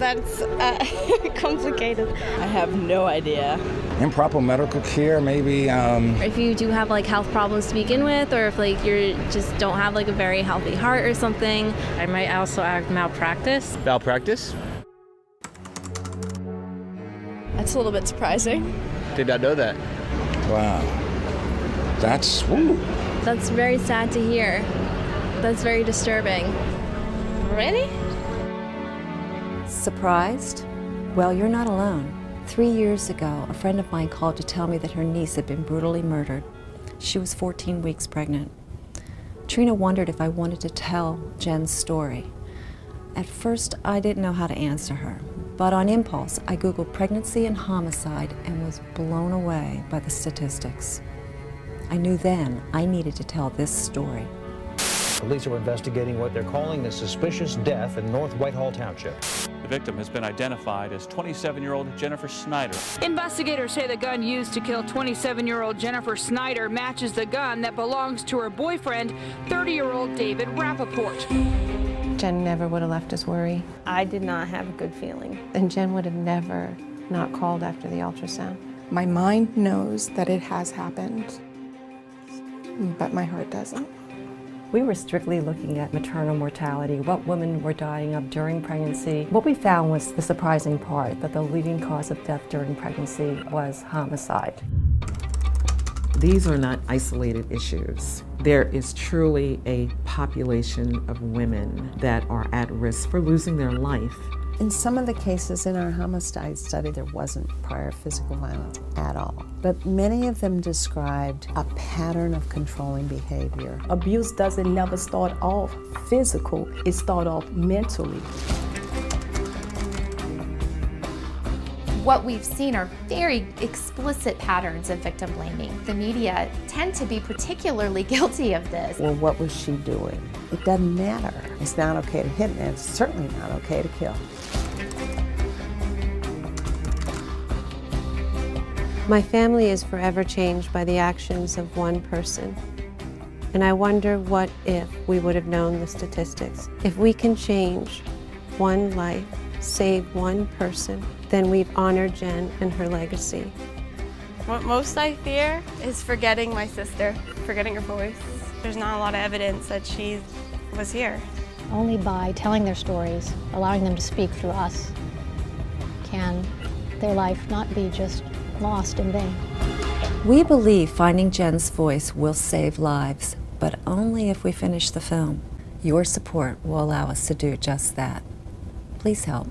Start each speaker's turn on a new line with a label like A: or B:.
A: that's complicated.
B: I have no idea.
C: Improper medical care, maybe.
D: If you do have like health problems to begin with, or if like you just don't have like a very healthy heart or something.
E: I might also add malpractice.
F: Malpractice?
B: That's a little bit surprising.
F: Did not know that.
C: Wow. Woo.
D: That's very sad to hear. That's very disturbing.
A: Really?
G: Surprised? Well, you're not alone. 3 years ago, a friend of mine called to tell me that her niece had been brutally murdered. She was 14 weeks pregnant. Trina wondered if I wanted to tell Jenn's story. At first, I didn't know how to answer her, but on impulse, I Googled pregnancy and homicide and was blown away by the statistics. I knew then I needed to tell this story.
H: Police are investigating what they're calling a suspicious death in North Whitehall Township.
I: The victim has been identified as 27-year-old Jennifer Snyder.
J: Investigators say the gun used to kill 27-year-old Jennifer Snyder matches the gun that belongs to her boyfriend, 30-year-old David Rappaport.
K: Jenn never would have left us worry.
A: I did not have a good feeling.
K: And Jenn would have never not called after the ultrasound.
L: My mind knows that it has happened, but my heart doesn't.
G: We were strictly looking at maternal mortality, what women were dying of during pregnancy. What we found was the surprising part, that the leading cause of death during pregnancy was homicide.
M: These are not isolated issues. There is truly a population of women that are at risk for losing their life.
N: In some of the cases in our homicide study, there wasn't prior physical violence at all. But many of them described a pattern of controlling behavior.
O: Abuse doesn't never start off physical, it starts off mentally.
P: What we've seen are very explicit patterns of victim blaming. The media tend to be particularly guilty of this.
N: Well, what was she doing? It doesn't matter. It's not okay to hit, and it's certainly not okay to kill.
K: My family is forever changed by the actions of one person. And I wonder what if we would have known the statistics. If we can change one life, save one person, then we've honored Jenn and her legacy.
A: What most I fear is forgetting my sister, forgetting her voice. There's not a lot of evidence that she was here.
Q: Only by telling their stories, allowing them to speak through us, can their life not be just lost in vain.
G: We believe finding Jenn's voice will save lives, but only if we finish the film. Your support will allow us to do just that. Please help.